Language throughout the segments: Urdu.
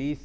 20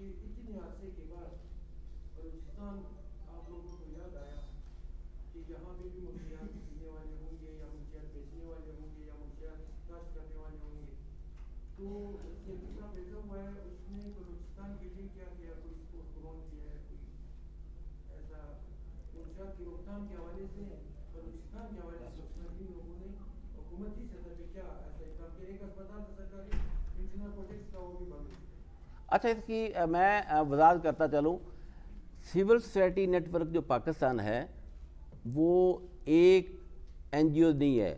کہ اتنے عرصے کے بعد بلوچستان آپ لوگوں کو یاد آیا کہ یہاں پہ بھی منشیات پینے والے ہوں گے یا منشیات بیچنے والے ہوں گے یا منشیات کاشت کرنے والے ہوں گے. تو سیلفی کا پیدا ہوا ہے, اس نے بلوچستان کے لیے کیا کیا, کوئی اس کو گرون کیا ہے, کوئی ایسا منشیات کی روک تھام کے حوالے سے بلوچستان کے حوالے سے مسلم لوگوں نے حکومتی سطح پہ کیا ایسا اقدام کیا؟ ایک اسپتال تھا سرکاری انجینئر پروجیکٹس کا, وہ بھی بند ہو گیا. اچھا, اس کی میں وضاحت کرتا چلوں. سول سوسائٹی نیٹ ورک جو پاکستان ہے وہ ایک این جی او نہیں ہے,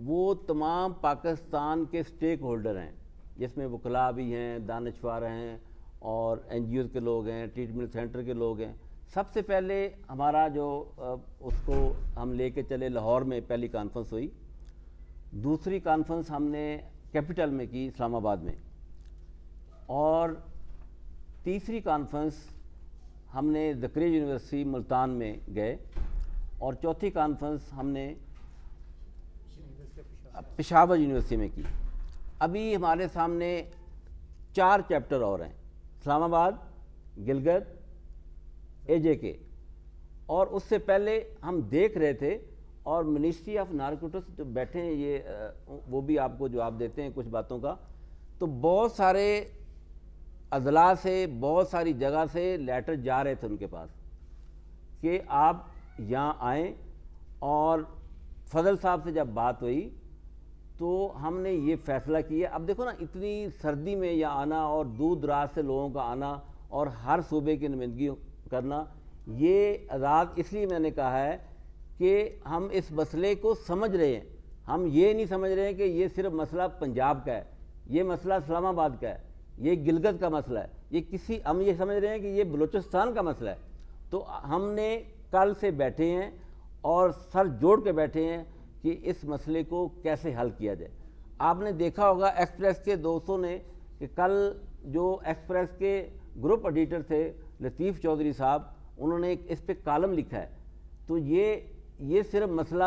وہ تمام پاکستان کے سٹیک ہولڈر ہیں, جس میں وکلاء بھی ہیں, دانشور ہیں, اور این جی اوز کے لوگ ہیں, ٹریٹمنٹ سینٹر کے لوگ ہیں. سب سے پہلے ہمارا جو اس کو ہم لے کے چلے, لاہور میں پہلی کانفرنس ہوئی, دوسری کانفرنس ہم نے کیپٹل میں کی اسلام آباد میں, اور تیسری کانفرنس ہم نے زکریا یونیورسٹی ملتان میں گئے, اور چوتھی کانفرنس ہم نے پشاور یونیورسٹی میں کی. ابھی ہمارے سامنے 4 چیپٹر اور ہیں, اسلام آباد, گلگت, اے جے کے, اور اس سے پہلے ہم دیکھ رہے تھے, اور منسٹری آف نارکوٹکس جو بیٹھے ہیں یہ وہ بھی آپ کو جواب دیتے ہیں کچھ باتوں کا. تو بہت سارے اضلاع سے, بہت ساری جگہ سے لیٹر جا رہے تھے ان کے پاس کہ آپ یہاں آئیں, اور فضل صاحب سے جب بات ہوئی تو ہم نے یہ فیصلہ کیا. اب دیکھو نا, اتنی سردی میں یہ آنا اور دور دراز سے لوگوں کا آنا اور ہر صوبے کی نمائندگی کرنا, یہ آزاد اس لیے میں نے کہا ہے کہ ہم اس مسئلے کو سمجھ رہے ہیں. ہم یہ نہیں سمجھ رہے ہیں کہ یہ صرف مسئلہ پنجاب کا ہے, یہ مسئلہ اسلام آباد کا ہے, یہ گلگت کا مسئلہ ہے, ہم یہ سمجھ رہے ہیں کہ یہ بلوچستان کا مسئلہ ہے. تو ہم نے کل سے بیٹھے ہیں اور سر جوڑ کے بیٹھے ہیں کہ اس مسئلے کو کیسے حل کیا جائے. آپ نے دیکھا ہوگا ایکسپریس کے دوستوں نے کہ کل جو ایکسپریس کے گروپ ایڈیٹر تھے لطیف چودھری صاحب, انہوں نے اس پہ کالم لکھا ہے. تو یہ صرف مسئلہ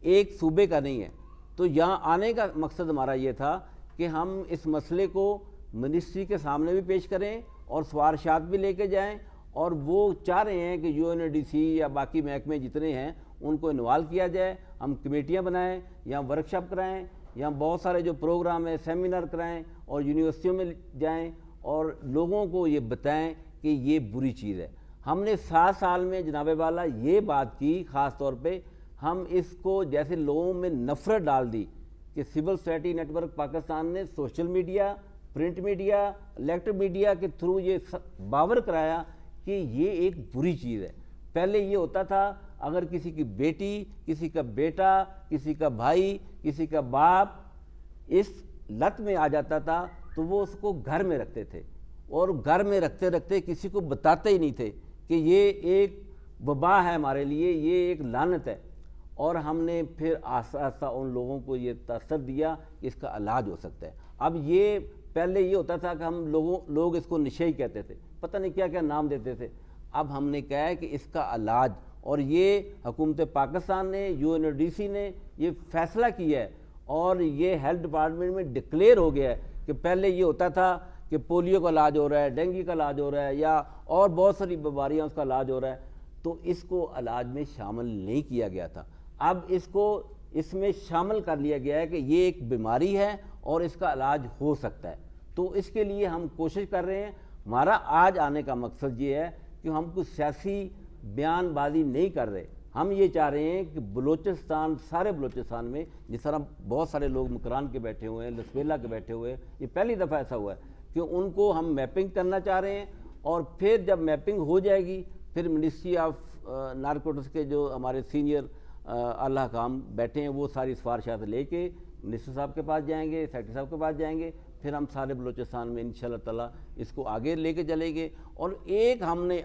ایک صوبے کا نہیں ہے. تو یہاں آنے کا مقصد ہمارا یہ تھا کہ ہم اس مسئلے کو منسٹری کے سامنے بھی پیش کریں اور سفارشات بھی لے کے جائیں, اور وہ چاہ رہے ہیں کہ U N O D C یا باقی محکمے جتنے ہیں ان کو انوالو کیا جائے, ہم کمیٹیاں بنائیں, یا ورکشاپ کرائیں, یا بہت سارے جو پروگرام ہیں سیمینار کرائیں, اور یونیورسٹیوں میں جائیں اور لوگوں کو یہ بتائیں کہ یہ بری چیز ہے. ہم نے 7 سال میں جناب والا یہ بات کی, خاص طور پہ ہم اس کو جیسے لوگوں میں نفرت ڈال دی کہ civil society network Pakistan نے social media, print media, electric media کے تھرو یہ باور کرایا کہ یہ ایک بری چیز ہے. پہلے یہ ہوتا تھا اگر کسی کی بیٹی, کسی کا بیٹا, کسی کا بھائی, کسی کا باپ اس لت میں آ جاتا تھا تو وہ اس کو گھر میں رکھتے تھے, اور گھر میں رکھتے رکھتے کسی کو بتاتے ہی نہیں تھے کہ یہ ایک وبا ہے ہمارے لیے, یہ ایک لعنت ہے. اور ہم نے پھر آہستہ آہستہ ان لوگوں کو یہ تاثر دیا کہ اس کا علاج ہو سکتا ہے. اب یہ پہلے یہ ہوتا تھا کہ ہم لوگ اس کو نشے ہی کہتے تھے, پتہ نہیں کیا کیا نام دیتے تھے. اب ہم نے کہا ہے کہ اس کا علاج, اور یہ حکومت پاکستان نے, U N O D C نے یہ فیصلہ کیا ہے, اور یہ ہیلتھ ڈپارٹمنٹ میں ڈکلیئر ہو گیا ہے کہ پہلے یہ ہوتا تھا کہ پولیو کا علاج ہو رہا ہے, ڈینگی کا علاج ہو رہا ہے, یا اور بہت ساری بیماریاں اس کا علاج ہو رہا ہے, تو اس کو علاج میں شامل نہیں کیا گیا تھا. اب اس کو اس میں شامل کر لیا گیا ہے کہ یہ ایک بیماری ہے اور اس کا علاج ہو سکتا ہے. تو اس کے لیے ہم کوشش کر رہے ہیں. ہمارا آج آنے کا مقصد یہ ہے کہ ہم کچھ سیاسی بیان بازی نہیں کر رہے. ہم یہ چاہ رہے ہیں کہ بلوچستان, سارے بلوچستان میں جس طرح بہت سارے لوگ مکران کے بیٹھے ہوئے ہیں, لسبیلا کے بیٹھے ہوئے ہیں, یہ پہلی دفعہ ایسا ہوا ہے کہ ان کو ہم میپنگ کرنا چاہ رہے ہیں. اور پھر جب میپنگ ہو جائے گی پھر منسٹری آف نارکوٹکس کے جو ہمارے سینئر اعلیٰ حکام بیٹھے ہیں وہ ساری سفارشات لے کے منسٹر صاحب کے پاس جائیں گے, سیکرٹری صاحب کے پاس جائیں گے, پھر ہم سارے بلوچستان میں انشاءاللہ تعالیٰ اس کو آگے لے کے چلیں گے. اور ایک ہم نے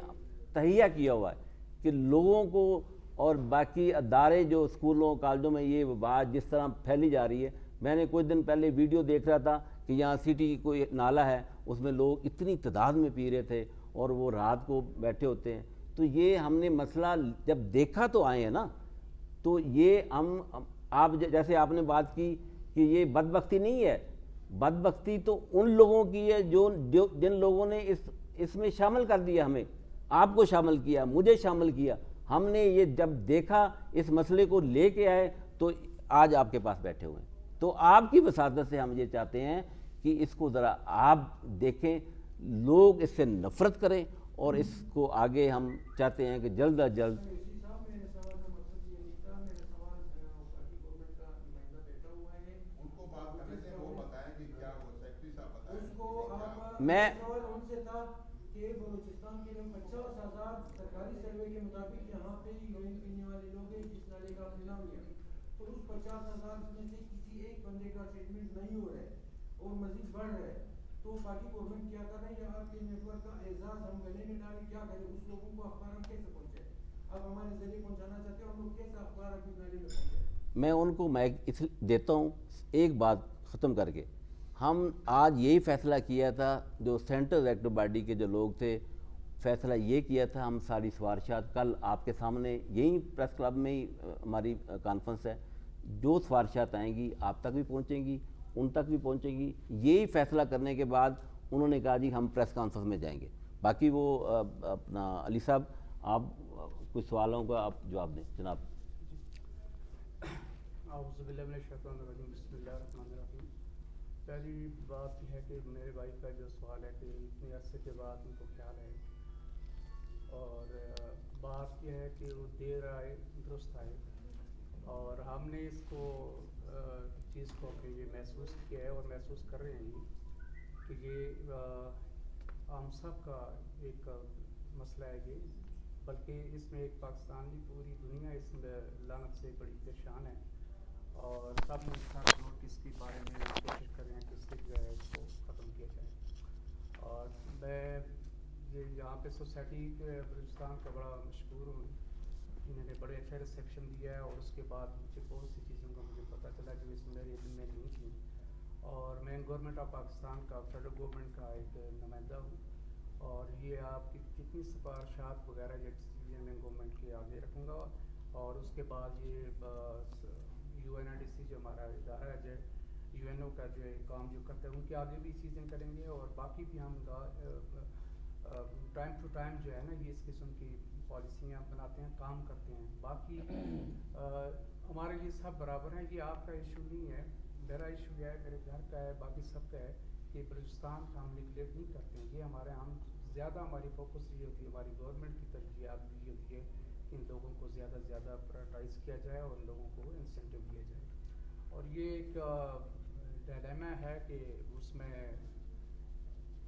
تہیہ کیا ہوا ہے کہ لوگوں کو, اور باقی ادارے جو اسکولوں کالجوں میں یہ بات جس طرح پھیلی جا رہی ہے, میں نے کچھ دن پہلے ویڈیو دیکھ رہا تھا کہ یہاں سٹی کوئی نالہ ہے, اس میں لوگ اتنی تعداد میں پی رہے تھے اور وہ رات کو بیٹھے ہوتے ہیں. تو یہ ہم نے مسئلہ جب دیکھا تو آئے ہیں نا, تو یہ ہم آپ جیسے آپ نے بات کی کہ یہ بدبختی نہیں ہے, بدبختی تو ان لوگوں کی ہے جن لوگوں نے اس میں شامل کر دیا ہمیں، آپ کو شامل کیا، مجھے شامل کیا. ہم نے یہ جب دیکھا اس مسئلے کو لے کے آئے تو آج آپ کے پاس بیٹھے ہوئے ہیں. تو آپ کی وساطت سے ہم یہ چاہتے ہیں کہ اس کو ذرا آپ دیکھیں، لوگ اس سے نفرت کریں، اور اس کو آگے ہم چاہتے ہیں کہ جلد از جلد. اسی صاحب میرے سوال کا مقصد یہ نہیں تھا. میرا سوال پارٹی گورنمنٹ کا نمائندہ بیٹھا ہوا ہے، ان کو بات کرنے سے وہ بتائیں کہ کیا وہ سیکٹری صاحب بتائیں اس کو آپ. میں سوال ان سے تھا کہ بلوچستان کے 50,000 سرکاری سروے کے مطابق یہاں پہ ہیروئن پینے والے لوگ ہیں جس نالے کا آپ نے نام لیا، تو اس 50,000 میں سے کسی ایک بندے کا ٹریٹمنٹ نہیں ہو رہا ہے اور مزید بڑھ رہا ہے. تو پارٹی گورنمنٹ کیا کر رہے ہیں، یا آپ کے نیٹ ورک کا اعزاز ہم گلے میں ڈالیں، کیا کریں؟ اس لوگوں کو اخبار ہم کیسے پہنچائیں؟ آپ ہمارے ذریعے پہنچانا چاہتے ہیں، ہم لوگ کیسے اخبار اپنی نالے میں پہنچائیں؟ میں ان کو اس دیتا ہوں ایک بات ختم کر کے. ہم آج یہی فیصلہ کیا تھا، جو سینٹرل ایکٹو باڈی کے جو لوگ تھے، فیصلہ یہ کیا تھا، ہم ساری سفارشات کل آپ کے سامنے یہی پریس کلب میں ہی ہماری کانفرنس ہے، جو سفارشات آئیں گی آپ تک بھی پہنچیں گی، ان تک بھی پہنچیں گی. یہی فیصلہ کرنے کے بعد انہوں نے کہا جی ہم پریس کانفرنس میں جائیں گے. باقی وہ اپنا علی صاحب آپ کچھ سوالوں کا آپ جواب دیں جناب. اعوذ باللہ من الشیطان الرجیم، بسم اللہ الرحمن الرحیم. پہلی بات یہ ہے کہ میرے بھائی کا جو سوال ہے کہ اتنے عرصے کے بعد ان کو خیال ہے، اور بات یہ ہے کہ وہ دیر آئے درست آئے، اور ہم نے اس کو چیز کو کہ یہ محسوس کیا ہے اور محسوس کر رہے ہیں کہ یہ ہم سب کا ایک مسئلہ ہے یہ، بلکہ اس میں ایک پاکستان کی پوری دنیا اس لعنت سے بڑی پریشان ہے، اور سب مل کر لوگ اس کے بارے میں کوشش کر رہے ہیں کہ اس سے جو ہے اس کو ختم کیا جائے. اور میں یہ یہاں پہ سوسائٹی کے بلوچستان کا بڑا مشہور ہوں، انہوں نے بڑے اچھا ریسیپشن دیا ہے، اور اس کے بعد مجھے بہت سی چیزوں کا مجھے پتہ چلا جو اس میرے علم میں نہیں تھی. اور میں گورنمنٹ آف پاکستان کا فیڈرل گورنمنٹ کا ایک نمائندہ ہوں، اور یہ آپ کی کتنی سفارشات وغیرہ یہ چیزیں میں گورنمنٹ کے آگے رکھوں گا. اور اس کے بعد یہ UNODC جو ہمارا ادارہ ہے، جو UNO کا جو کام جو کرتا ہے ان کے آگے بھی چیزیں کریں گے، اور باقی بھی ہم ٹائم ٹو ٹائم جو ہے نا یہ اس قسم کی پالیسیاں بناتے ہیں، کام کرتے ہیں. باقی ہمارے لیے سب برابر ہیں، یہ آپ کا ایشو نہیں ہے، میرا ایشو یہ ہے، میرے گھر کا ہے، باقی سب کا ہے کہ بلوچستان کا ہم نیگلیکٹ نہیں کرتے ہیں. یہ ہمارے ہم زیادہ ہماری فوکس یہ ہوتی ہے، ہماری گورنمنٹ کی ترجیحات بھی ہوتی ہے کہ ان لوگوں کو زیادہ سے زیادہ پرائورٹائز کیا جائے اور ان لوگوں کو انسینٹیو دیا جائے. اور یہ ایک ڈائلیما ہے کہ اس میں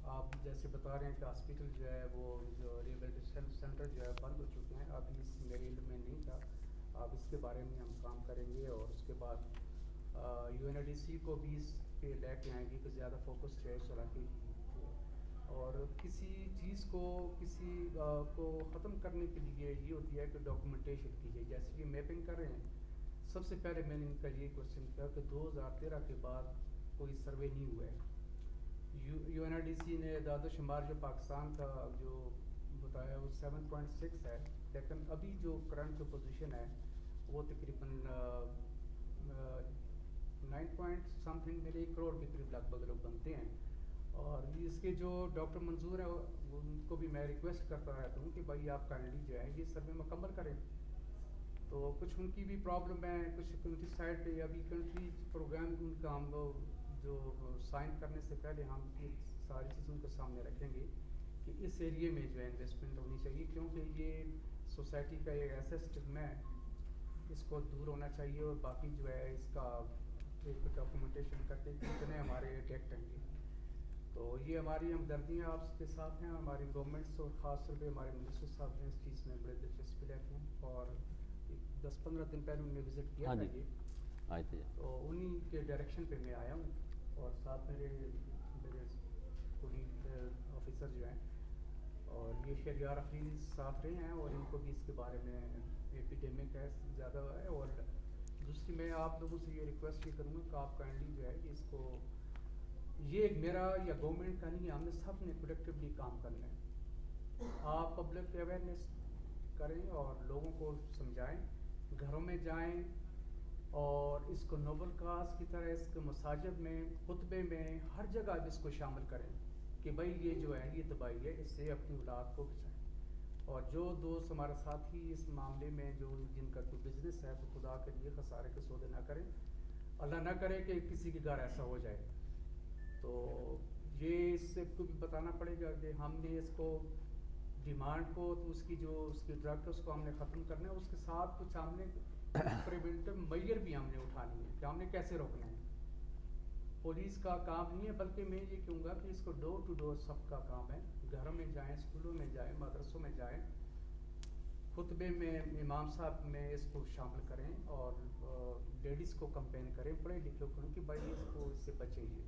آپ جیسے بتا رہے ہیں کہ ہاسپٹل جو ہے وہ جو ریہیبلیٹیشن سینٹر جو ہے بند ہو چکے ہیں، ابھی اس میرے علم میں نہیں تھا. اب اس کے بارے میں ہم کام کریں گے، اور اس کے بعد UNODC کو بھی اس پہ لے کے آئیں گے کہ زیادہ فوکس جو ہے اس علاقے کی. اور کسی چیز کو کسی کو ختم کرنے کے لیے یہ ہوتی ہے کہ ڈاکومنٹیشن کی جائے. جیسے کہ میپنگ کر رہے ہیں، سب سے پہلے میں نے ان کا یہ کوشچن کیا کہ 2013 کے بعد کوئی سروے نہیں ہوا ہے. UNODC نے اعداد و شمار جو پاکستان کا جو بتایا وہ 7.6 ہے، لیکن ابھی جو کرنٹ جو پوزیشن ہے وہ تقریباً 9 میرے 1 کروڑ کے قریب لگ بھگ لوگ بنتے ہیں. اور اس کے جو ڈاکٹر منظور ہیں ان کو بھی میں ریکویسٹ کرتا رہتا ہوں کہ بھائی آپ کائنڈلی جو ہے یہ سروے مکمل کریں. تو کچھ ان کی بھی پرابلم ہے، کچھ کنٹری سائڈ پہ ابھی کنٹری پروگرام ان کا ہم جو سائن کرنے سے پہلے ہم یہ ساری چیزوں کے سامنے رکھیں گے کہ اس ایریے میں جو ہے انویسٹمنٹ ہونی چاہیے، کیونکہ یہ سوسائٹی کا ایک ایسا اسٹگما ہے، اس کو دور ہونا چاہیے. اور باقی جو ہے اس کا ایک ڈاکومنٹیشن کر کے کتنے ہمارے اٹیکٹ ہیں. تو یہ ہماری ہمدردیاں آپ کے ساتھ ہیں، ہماری گورنمنٹس اور خاص طور پہ ہمارے منسٹر صاحب ہیں اس چیز میں بڑے دلچسپی لیتے ہیں. اور 10-15 دن پہلے انہوں نے وزٹ کیا تھا یہ، آئے تھے تو انہی کے ڈائریکشن پہ میں آیا ہوں، اور ساتھ میرے کولیگ آفیسر جو ہیں، اور یہ شہریار افریدی ساتھ رہے ہیں، اور ان کو بھی اس کے بارے میں ایپیڈیمک ہے زیادہ ہے. اور دوسری میں آپ لوگوں سے یہ ریکویسٹ یہ کروں گا کہ آپ کائنڈلی جو ہے اس کو، یہ ایک میرا یا گورنمنٹ کا نہیں ہے، ہم نے سب نے کولیکٹیولی کام کرنا ہے. آپ پبلک اویئرنیس کریں اور لوگوں کو سمجھائیں، گھروں میں جائیں، اور اس کو نوبل کاز کی طرح اس کے مساجد میں خطبے میں ہر جگہ اس کو شامل کریں کہ بھائی یہ جو ہے یہ تباہی ہے، اس سے اپنی اولاد کو بچائیں. اور جو دوست ہمارے ساتھی اس معاملے میں جو جن کا کوئی بزنس ہے تو خدا کے لیے خسارے کے سودے نہ کریں، اللہ نہ کرے کہ کسی کے گھر ایسا ہو جائے. تو یہ اس سے کو بھی بتانا پڑے گا کہ ہم نے اس کو ڈیمانڈ کو تو اس کی ڈرگ ہے اس کو ہم نے ختم کرنا ہے، اس کے ساتھ کچھ ہم نے پریونٹیو میجر بھی ہم نے اٹھانی ہے کہ ہم نے کیسے روکنا ہے. پولیس کا کام نہیں ہے، بلکہ میں یہ کہوں گا کہ اس کو ڈور ٹو ڈور سب کا کام ہے. گھروں میں جائیں، اسکولوں میں جائیں، مدرسوں میں جائیں، خطبے میں امام صاحب میں اس کو شامل کریں اور لیڈیز کو کمپین کریں، پڑھے لکھے کو کہ بھائی اس کو اس سے بچیں. یہ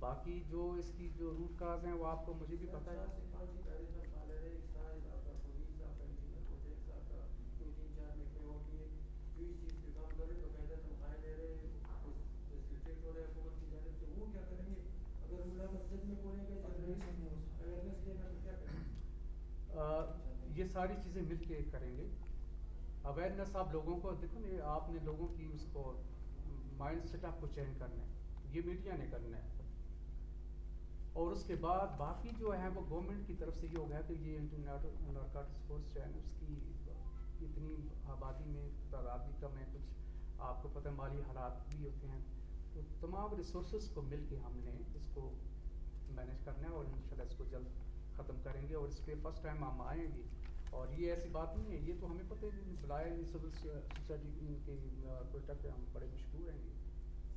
باقی جو اس کی جو روٹ کاز ہیں وہ آپ کو مجھے بھی پتہ ہے. یہ ساری چیزیں مل کے کریں گے. اویئرنیس آپ لوگوں کو دیکھو نا، آپ نے لوگوں کی اس کو مائنڈ سیٹ اپ کو چینج کرنا ہے، یہ میڈیا نے کرنا ہے. اور اس کے بعد باقی جو ہے وہ گورنمنٹ کی طرف سے یہ ہو گیا کہ یہ نارکوٹکس فورس جو ہے نا اس کی اتنی آبادی میں تعداد بھی کم ہے، کچھ آپ کو پتہ ہے مالی حالات بھی ہوتے ہیں، تو تمام ریسورسز کو مل کے ہم نے اس کو مینیج کرنا ہے اور انشاءاللہ اس کو جلد ختم کریں گے. اور اس پہ فرسٹ ٹائم ہم آئیں گے. اور یہ ایسی بات نہیں ہے، یہ تو ہمیں پتہ ہے بلائے سول سوسائٹی کے کوئٹہ پہ ہم بڑے مشہور ہیں.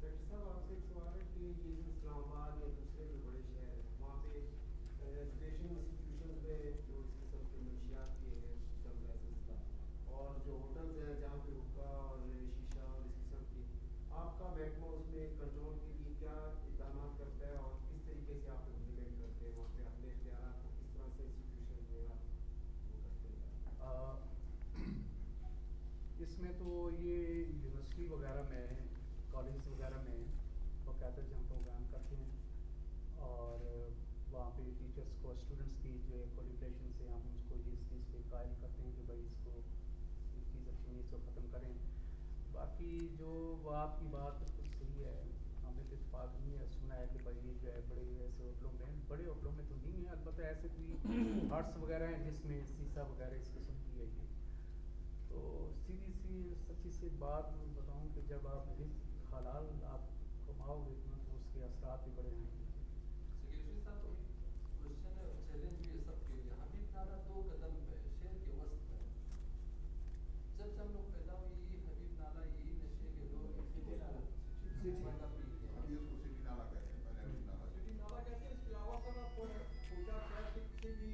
سیکٹر صاحب آپ سے ایک سوال ہے کہ یہ جو اسلام آباد یا دوسرے جو بڑے شہر ہیں وہاں پہ ایجوکیشن انسٹیٹیوشنز میں جو اس قسم کے منشیات کے ہیں چل رہا ہے سلسلہ، اور جو ہوٹلز ہیں جہاں پہ حقہ اور شیشہ اور اس قسم کی، آپ کا محکمہ اس میں کنٹرول کے لیے کیا اقدامات کرتا ہے اور کس طریقے سے آپ امپلیمنٹ کرتے ہیں وہاں پہ اپنے اختیارات کو کس طرح سے انسٹیٹیوشن میں آپ وہ کرتے ہیں؟ اس میں تو یہ یونیورسٹی وغیرہ میں، کالج وغیرہ میں باقاعدہ جو ہم پروگرام کرتے ہیں اور وہاں پہ ٹیچرس کو اسٹوڈنٹس کی جو کولیبریشن سے ہم اس کو اس چیز پہ قائل کرتے ہیں کہ بھائی اس کو یہ چیز اچھی نہیں، اس کو ختم کریں. باقی جو وہ آپ کی بات بالکل صحیح ہے، ہمیں تو اتفاق نہیں ہے، سنا ہے کہ بھائی یہ جو ہے بڑے ایسے ہوٹلوں میں، بڑے ہوٹلوں میں تو نہیں ہے، البتہ ایسے کوئی ہارٹس وغیرہ ہیں جس میں سیسا وغیرہ اس قسم کی ہے. یہ تو سیدھی سی سچی سی بات بتاؤں کہ جب آپ رزق حلال آپ کماؤ گے تو اس کے اثرات بھی بڑے آئیں گے. سیکریٹری صاحب کوشچن ہے اور چیلنج بھی ہے سب کے لیے. حبیب نالہ 2 قدم پہ شہر کے وسط میں، جب سے ہم لوگ پیدا ہوئے یہی حبیب نالہ یہی نشے کے لوگ ابھی اس کو سٹی نالا کہتے ہیں، پہلے حبیب نالا سٹی نالا کہتے ہیں. اس کے علاوہ سر آپ کو کوئٹہ شہر کے کسی بھی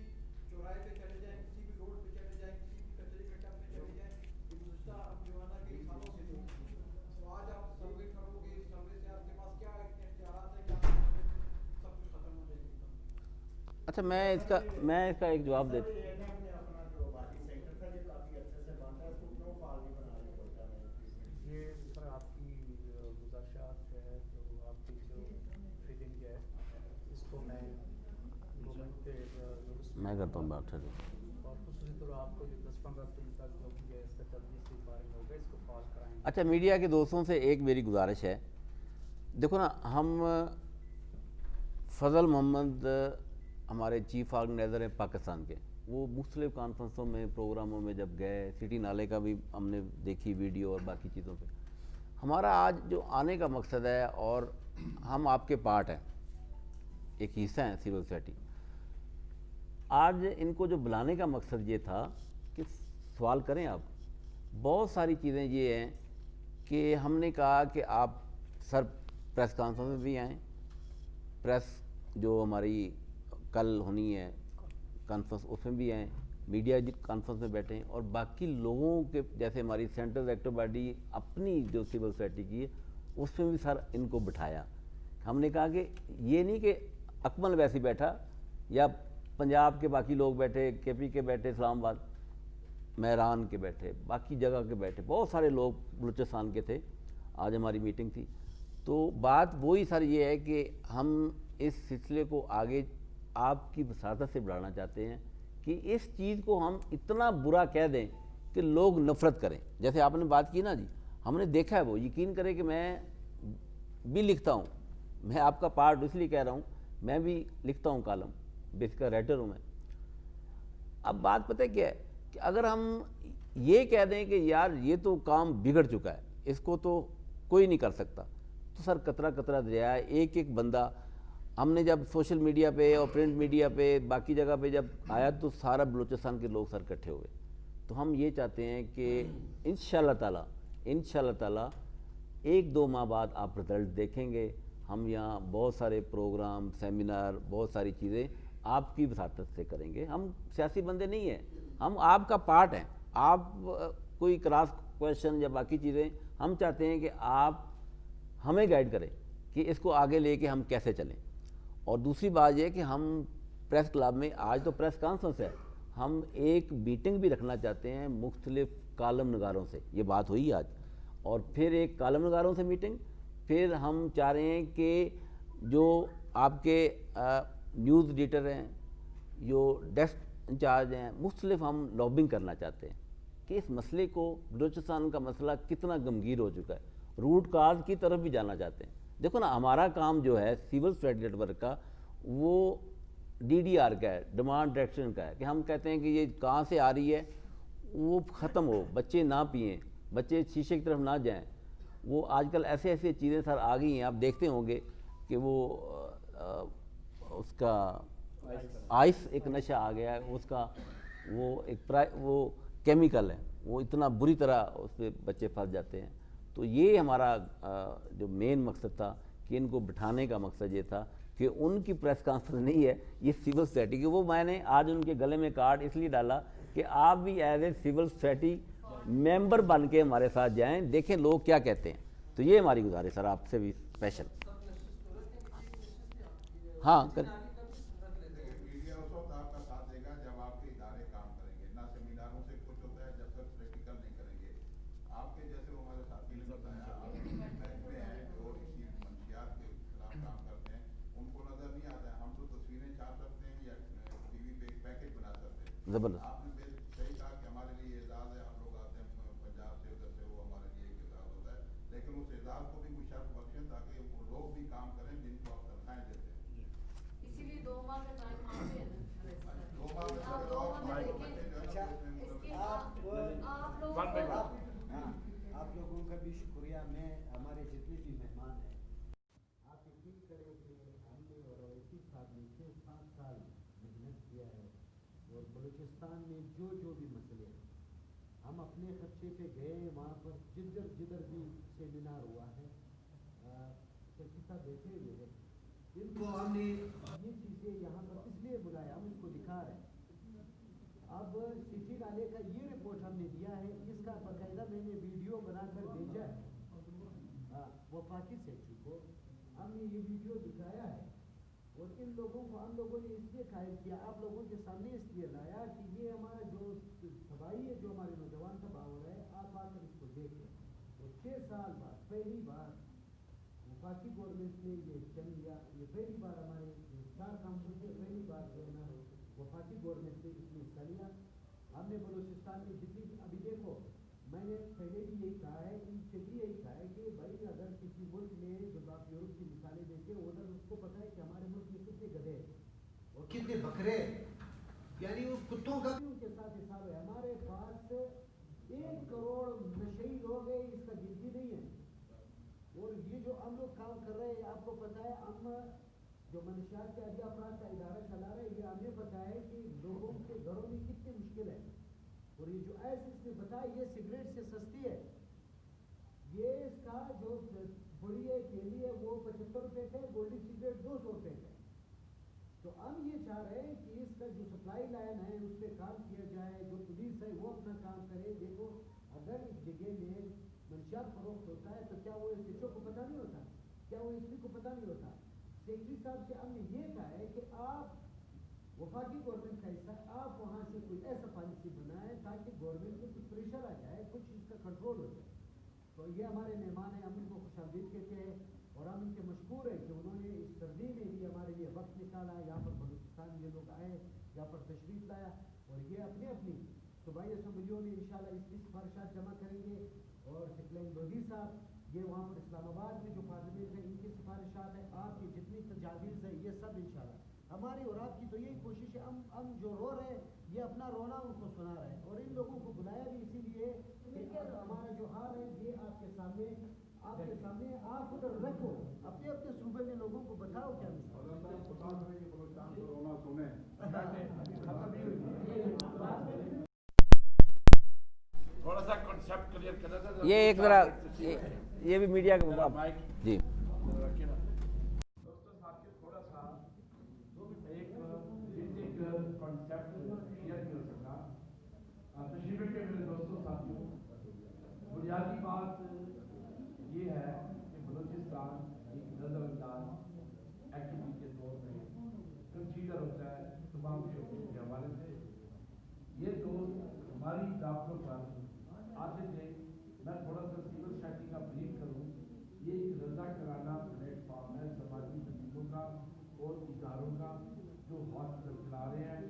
چوراہے پہ چلے جائیں، کسی بھی روڈ پہ چلے جائیں، کسی بھی کچرے گڈھا پہ چلے جائیں، یہ گزشتہ دیوانہ کے سالوں سے تھی. تو آج آپ سروے کرو گے، اس سروے سے آپ کے پاس کیا اختیارات ہیں کہ آپ سب کچھ ختم ہو جائے گا؟ اچھا میں اس کا ایک جواب دیتا ہوں. یہ سر آپ کی گزارشات ہے جو آپ کی جو فیلنگ ہے اس کو میں گورنمنٹ کے میں کرتا ہوں بات. اور خصوصی طور آپ کو جو 10-15 دن تک جو بھی ہے اس کا جلدی سے فارغ ہوگا، اس کو فعال کرائیں گے. اچھا، میڈیا کے دوستوں سے ایک میری گزارش ہے، دیکھو نا، ہم فضل محمد ہمارے چیف آرگنائزر ہیں پاکستان کے، وہ مختلف کانفرنسوں میں پروگراموں میں جب گئے، سٹی نالے کا بھی ہم نے دیکھی ویڈیو اور باقی چیزوں پہ. ہمارا آج جو آنے کا مقصد ہے، اور ہم آپ کے پارٹ ہیں، ایک حصہ ہیں سول سوسائٹی. آج ان کو جو بلانے کا مقصد یہ تھا کہ سوال کریں آپ. بہت ساری چیزیں یہ ہیں کہ ہم نے کہا کہ آپ سر پریس کانفرنس میں بھی آئیں، پریس جو ہماری کل ہونی ہے کانفرنس اس میں بھی آئیں، میڈیا کانفرنس میں بیٹھیں، اور باقی لوگوں کے جیسے ہماری سینٹرل ایکٹو باڈی اپنی جو سول سوسائٹی کی ہے اس میں بھی سر ان کو بٹھایا. ہم نے کہا کہ یہ نہیں کہ اکمل ویسی بیٹھا یا پنجاب کے باقی لوگ بیٹھے، کے پی کے بیٹھے، اسلام آباد مہران کے بیٹھے، باقی جگہ کے بیٹھے، بہت سارے لوگ بلوچستان کے تھے. آج ہماری میٹنگ تھی. تو بات وہی سر یہ ہے کہ ہم اس سلسلے کو آگے آپ کی وساطت سے بڑھانا چاہتے ہیں کہ اس چیز کو ہم اتنا برا کہہ دیں کہ لوگ نفرت کریں. جیسے آپ نے بات کی نا جی، ہم نے دیکھا ہے وہ, یقین کرے کہ میں بھی لکھتا ہوں, میں آپ کا پارٹ اس لیے کہہ رہا ہوں, میں بھی لکھتا ہوں کالم, بیسیکل رائٹر ہوں میں. اب بات پتہ کیا ہے کہ اگر ہم یہ کہہ دیں کہ یار یہ تو کام بگڑ چکا ہے, اس کو تو کوئی نہیں کر سکتا, تو سر قطرہ قطرہ دریا ہے. ایک ایک بندہ, ہم نے جب سوشل میڈیا پہ اور پرنٹ میڈیا پہ باقی جگہ پہ جب آیا تو سارا بلوچستان کے لوگ سر اکٹھے ہوئے. تو ہم یہ چاہتے ہیں کہ انشاءاللہ تعالی 1-2 ماہ بعد آپ رزلٹ دیکھیں گے. ہم یہاں بہت سارے پروگرام, سیمینار, بہت ساری چیزیں آپ کی وساطت سے کریں گے. ہم سیاسی بندے نہیں ہیں, ہم آپ کا پارٹ ہیں. آپ کوئی کراس کویشچن یا باقی چیزیں, ہم چاہتے ہیں کہ آپ ہمیں گائیڈ کریں کہ اس کو آگے لے کے ہم کیسے چلیں. اور دوسری بات یہ کہ ہم پریس کلب میں, آج تو پریس کانفرنس ہے, ہم ایک میٹنگ بھی رکھنا چاہتے ہیں مختلف کالم نگاروں سے. یہ بات ہوئی آج, اور پھر ایک کالم نگاروں سے میٹنگ, پھر ہم چاہ رہے ہیں کہ جو آپ کے نیوز ایڈیٹر ہیں, جو ڈیسک انچارج ہیں, مختلف ہم لابنگ کرنا چاہتے ہیں کہ اس مسئلے کو, بلوچستان کا مسئلہ کتنا گمگیر ہو چکا ہے, روٹ کاز کی طرف بھی جانا چاہتے ہیں. دیکھو نا, ہمارا کام جو ہے سول سوسائٹی نیٹ ورک کا, وہ DDR کا ہے, ڈیمانڈ ڈائریکشن کا ہے, کہ ہم کہتے ہیں کہ یہ کہاں سے آ رہی ہے, وہ ختم ہو, بچے نہ پئیں, بچے شیشے کی طرف نہ جائیں. وہ آج کل ایسے ایسے چیزیں سر آ گئی ہیں, آپ دیکھتے ہوں گے کہ وہ اس کا آئس ایک نشہ آ گیا ہے, اس کا وہ ایک وہ کیمیکل ہے, وہ اتنا بری طرح اس پہ بچے پھنس جاتے ہیں. تو یہ ہمارا جو مین مقصد تھا کہ ان کو بٹھانے کا مقصد یہ تھا کہ ان کی پریس کانفرنس نہیں ہے, یہ سول سوسائٹی کی. وہ میں نے آج ان کے گلے میں کارڈ اس لیے ڈالا کہ آپ بھی ایز اے سول سوسائٹی ممبر بن کے ہمارے ساتھ جائیں, دیکھیں لوگ کیا کہتے ہیں. تو یہ ہماری گزارش سر آپ سے بھی اسپیشل. ہاں دیکھیے, میڈیا اس وقت آپ کا ساتھ دے گا جب آپ کے ادارے کام کریں گے. نہ سیمیناروں سے کچھ ہوتا ہے جب تک پریکٹیکل نہیں کریں گے. آپ کے جیسے ہمارے ساتھی نے بتایا, آپ محکمے ہیں جو اسی منشیات کے خلاف کام کرتے ہیں, ان کو نظر نہیں آتا ہے. ہم تو تصویریں چھاپ سکتے ہیں یا ٹی وی پہ ایک پیکج بنا سکتے ہیں. زبردست. آپ نے صحیح کہا کہ ہمارے لیے اعزاز ہے, ہم لوگ آتے ہیں پنجاب سے, ادھر سے, وہ ہمارے لیے ایک اعزاز ہوتا ہے. لیکن اس اعزاز کو بھی کچھ شرط بخشیں تاکہ وہ لوگ بھی کام کریں جن کو آپ تنخواہیں دیتے ہیں. اسی لیے 2 ماہ کا ٹائم مانگتے ہیں. 2 ماہ میں آپ 2 ماہ میں دیکھیں, آپ لوگوں آپ لوگوں کا بھی شکریہ. میں ہمارے جتنے بھی مہمان ہیں, آپ یقین کریں کہ ہم نے اور اویسی صاحب نے 6-7 سال محنت کیا ہے, اور بلوچستان میں جو بھی مسئلے ہیں ہم اپنے خرچے پہ گئے وہاں پر, جدھر بھی سیمینار ہوا ہے. سیکٹری صاحب بیٹھے ہوئے ہیں, ان کو ہم نے یہ چیزیں یہاں پر اس لیے بلایا, ہم ان کو دکھا رہے ہیں. اب سٹی نالے کا یہ رپورٹ ہم نے دیا ہے, اس کا باقاعدہ میں نے ویڈیو بنا کر بھیجا ہے وفاقی سیکٹری کو. ہم نے یہ ویڈیو دکھایا ہے, اور ان لوگوں کو ہم لوگوں نے اس لیے قائم کیا, آپ لوگوں کے سامنے اس لیے لایا کہ یہ ہمارا جو تباہی ہے, جو ہمارے نوجوان تباہ ہو رہا ہے, آپ آ کر اس کو دیکھیں. اور 6 سال بعد پہلی بار وفاقی گورنمنٹ نے یہ چل لیا, یہ پہلی بار ہمارے 4 کاموں سے پہلی بار جو ہے نا وفاقی گورنمنٹ نے اس میں حصہ لیا. ہم نے بلوچستان میں جتنی, ابھی دیکھو میں نے پہلے بھی یہی کہا ہے, ان سے بھی یہی کہا ہے کہ بھائی اگر کسی ملک میں, جب آپ یورپ کی مثالیں دیکھیں, ادھر اس کو پتہ ہے کہ ہمارے ملک میں کتنے گدھے اور کتنے بکرے, یعنی وہ کتوں کا بھی ان کے ساتھ حساب ہے. ہمارے پاس 1 کروڑ نشئی لوگ ہیں, اس کا گنتی نہیں ہے. اور یہ جو ہم لوگ کام کر رہے ہیں, آپ کو پتہ ہے, ہم جو منشیات کے عدلیہ افراد کا ادارہ چلا رہے ہیں, یہ ہمیں پتہ ہے کہ لوگوں کے گھروں میں کتنی مشکل ہے. اور یہ جو ایس اس نے بتایا, یہ سگریٹ سے سستی ہے. یہ اس کا جو بڑی ہے تھیلی ہے وہ 75 روپے کا ہے, گولڈی سگریٹ 200 روپے کا ہے. تو ہم یہ چاہ رہے ہیں کہ اس کا جو سپلائی لائن ہے اس پہ کام کیا جائے, جو پولیس ہے وہ اپنا کام کرے. دیکھو اگر اس جگہ میں منشیات فروخت ہوتا ہے تو کیا وہ اس کو پتہ نہیں ہوتا, کیا وہ اس کو پتہ نہیں ہوتا. سیکٹری صاحب سے ہم نے یہ کہا ہے کہ آپ وفاقی گورنمنٹ کا حصہ, آپ وہاں سے کوئی ایسا پالیسی بنائیں تاکہ گورنمنٹ میں کچھ پریشر آ جائے, کچھ اس کا کنٹرول ہو جائے. تو یہ ہمارے مہمان ہیں, ہم ان کو خوش آمدید کہتے ہیں, اور ہم ان کے مشکور ہیں کہ انہوں نے اس سردی میں بھی ہمارے لیے وقت نکالا, یہاں پر بلوچستان یہ لوگ آئے, یہاں پر تشریف لایا, اور یہ اپنی صوبائی اسمبلیوں میں انشاءاللہ اس کی سفارشات جمع کریں گے. اور شکلین لودھی صاحب یہ وہاں پر اسلام آباد میں جو پارلیمنٹ ہے ان کی سفارشات ہیں، آپ کی جتنی تجاویز ہیں یہ سب انشاءاللہ ہماری اور آپ کی تو یہی کوشش ہے، ہم جو رو رہے ہیں یہ اپنا رونا ان کو سنا رہے ہیں، اور ان لوگوں کو بلایا بھی اسی لیے کہ ہمارا جو حال ہے یہ آپ کے سامنے آپ ادھر رکھو، اپنے اپنے صوبے میں لوگوں کو بتاؤ کیا تھوڑا سا کنسپٹ کلیئر کرنا تھا. یہ ایک ذرا یہ بھی میڈیا کے جی دوستوں ساتھیوں تھوڑا سا ایک بیسک کانسیپٹ شیئر کر سکتا تشریف کے میرے دوستوں ساتھیوں. بنیادی بات یہ ہے کہ بلوچستان ایک نظر انداز ایکٹیویٹی کے طور پہ کنسیڈر ہوتا ہے تمام شعبوں کے حوالے سے. یہ دوست ہماری دعوتوں پر آتے تھے. میں تھوڑا سا سول سوسائٹی کا بریف کروں. یہ ایک رضا کرانہ پلیٹ فارم ہے سماجی تنظیموں کا اور اداروں کا جو ہاسپٹل چلا رہے ہیں،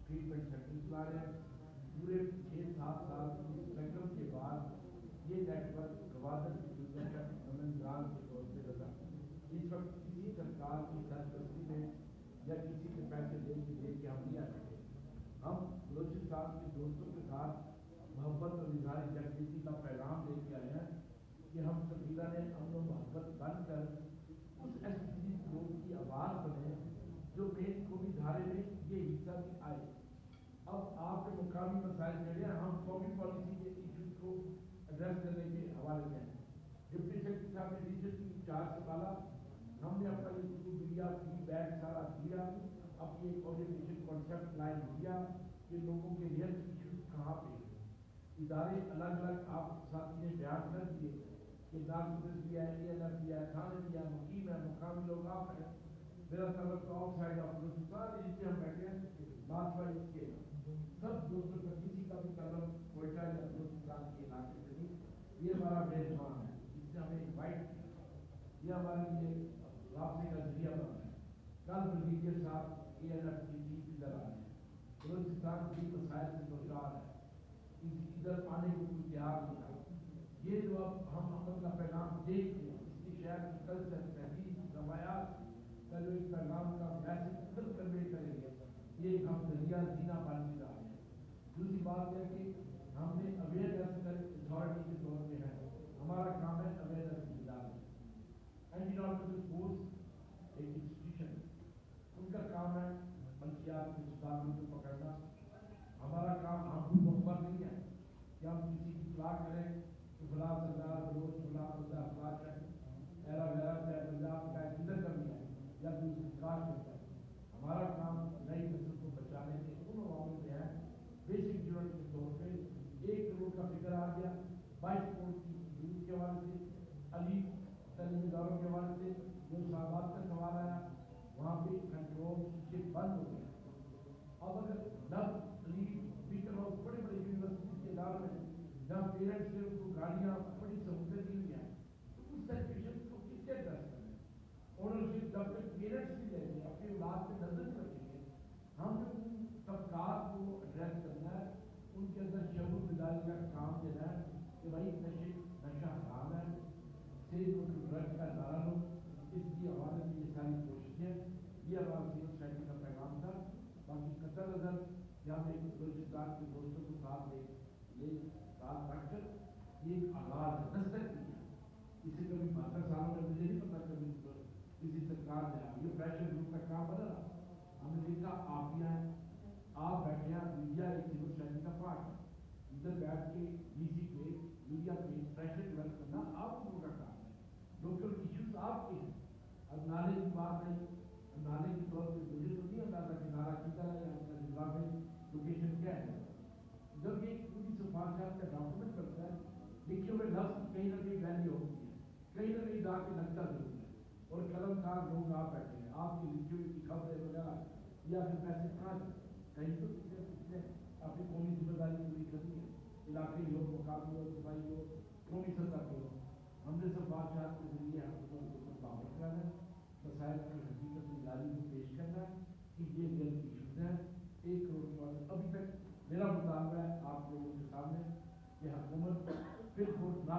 ٹریٹمنٹ سینٹر چلا رہے ہیں. پورے 6-7 سال کی اسٹرگل کے بعد یہ نیٹ ورک گوادر کی نمائندگان کے طور پہ رضا اس وقت کسی سرکار کی سرپرستی میں یا کسی کے پیسے دے کے ہم نہیں آ سکتے. ہم بلوچستان کے دوستوں کے ساتھ محبت اور اظہار یکجہتی کا پیغام لے کے آئے ہیں کہ ہم سبیلا نے امن و محبت بن کر اس ایسی لوگوں کی آواز بنے جو مین قومی دھارے میں یہ حصہ بھی آئے. اب آپ کے مقامی مسائل جو ہیں ہم قومی پالیسی کے ایشوز کو ایڈریس کرنے کے حوالے سے ہیں. ڈپٹی سیکرٹری صاحب نے ریجن کی چارج سنبھالا. ہم نے اپنا یہ میڈیا فیڈ بیک سارا دیا، اپنی ایک آرگنائزیشن کانسیپٹ لائن دیا کہ لوگوں کے ریئل ایشوز کہاں پہ ہیں. ادارے الگ الگ آپ ساتھی نے بیان کر دیے کہ نارکوٹکس بھی ہے، اے ایل ایف بھی ہے، تھانے بھی ہے، مقیم ہے، مقامی لوگ آپ ہیں. میرا تعلق تو آؤٹ سائڈ آف بلوچستان جس سے ہم بیٹھے ہیں بات بات اس کے سب دوستوں کا کسی کا بھی تعلق کوئٹہ یا بلوچستان کے علاقے سے نہیں. یہ ہمارا میزبان ہے، اس نے ہمیں انوائٹ کیا، یہ ہمارے لیے رابطے کا ذریعہ بنا ہے. کل بریگیڈیئر صاحب اے ایل ایف کی چیف ادھر آ رہے ہیں. بلوچستان کی مسائل سے دوچار ہے، ادھر آنے کو کوئی تیار نہیں تھا. یہ جو اب ہم امن کا پیغام دیکھتے ہیں اس کی شہر کی کلچر تہذیب روایات کا جو ایک پیغام کا میسج خود کنوے کریں گے، یہ ہم ذریعہ زینہ بن کے رہے ہیں. دوسری بات ہے کہ ہم نے اویئرنیس کر اتھارٹی کے طور پہ ہے، ہمارا کام ہے اویئرنیس کی ادارے. انوائرنمنٹل فورس ایک انسٹیٹیوشن ان کا کام ہے منشیات کے مستقبل کو پکڑنا. ہمارا کام ہم کو مخبر نہیں ہے کہ ہم کسی کی اطلاع کریں کہ فلاں سردار بلوچ فلاں بندہ فلاں ہے ایرا ویرا ہے پنجاب کا کدھر کرنی ہے یا دوسری کاش کرتا ہے. ہمارا کام نئی نسل کو بچانے کے ان عوامل میں ہے. بیسک ضرورت کے طور پہ 1 کروڑ کا فگر آ گیا 22 کروڑ کی ضرورت کے حوالے سے. علی تعلیمی اداروں کے حوالے سے جو صاحبات کا سوال آیا وہاں پہ کنٹرول شیشے بند ہو گئے. اب اگر نب علی بیٹر ہاؤس بڑے بڑے یونیورسٹی کے ادارے میں جہاں پیرنٹس سے ان کو گاڑیاں بڑی سہولتیں دی ہوئی ہیں تو اس سچویشن کو کس سے ایڈریس کرنا ہے. اونرشپ جب تک پیرنٹس بھی لیں گے اپنی اولاد پہ نظر رکھیں گے ہم نے ان طبقات کو ایڈریس کرنا ہے. ان کے اندر شعور بیداری کا کام دینا ہے کہ بھائی نشہ حرام ہے، صحت و ڈرگ کا نعرہ لو. اس کی حوالے سے یہ ساری کوششیں یہ ہمارا سول سوسائٹی کا پیغام تھا. باقی قطر نظر کہ ہم ایک بلوچستان کے دوستوں کو ساتھ ساتھ رکھ کر یہ ایک آغاز ہے دستک کی ہے. اسے کبھی 72 سالوں میں مجھے نہیں پتا کبھی کسی سرکار نے یہ پریشر گروپ کا کام بنا. ہم نے دیکھا آپ بھی ہیں، آپ بیٹھے ہیں، میڈیا ایک سول سوسائٹی کا پارٹ ہے. ادھر بیٹھ کے ڈی سی پہ میڈیا پہ پریشر ڈیولپ کرنا آپ لوگوں کا کام ہے. لوکل ایشوز آپ کے ہیں. اب نعرے کی بات نہیں، نعرے کے طور پہ مجھے تو نہیں اندازہ کہ نعرہ کی طرح ہے اپنا جواب ہے لوکیشن کیا ہے. جب یہ پوری سفارشات کا ڈاکومنٹ کرتا ہے لکھے ہوئے لفظ کی کہیں نہ کہیں ویلیو ہوتی ہے، کہیں نہ کہیں جا کے لگتا ضرور ہے. اور قلم کار لوگ آپ بیٹھے ہیں، آپ کی لکھی ہوئی کی خبریں وغیرہ یا پھر پیسے کہاں کہیں تو کتنے اپنی قومی ذمہ داری پوری کرنی ہے. علاقائی ہو، مقامی ہو، صوبائی ہو، قومی سطح پہ ہو. ہم نے سفارشات کے ذریعے حکومت کو ثابت کرنا ہے، مسائل کی حقیقت معیاری کو پیش کرنا ہے کہ یہ ریئل ایشوز ہیں. 1 کروڑ کے ابھی تک میرا مطالبہ ہے آپ لوگوں کے سامنے کہ حکومت پھر نہ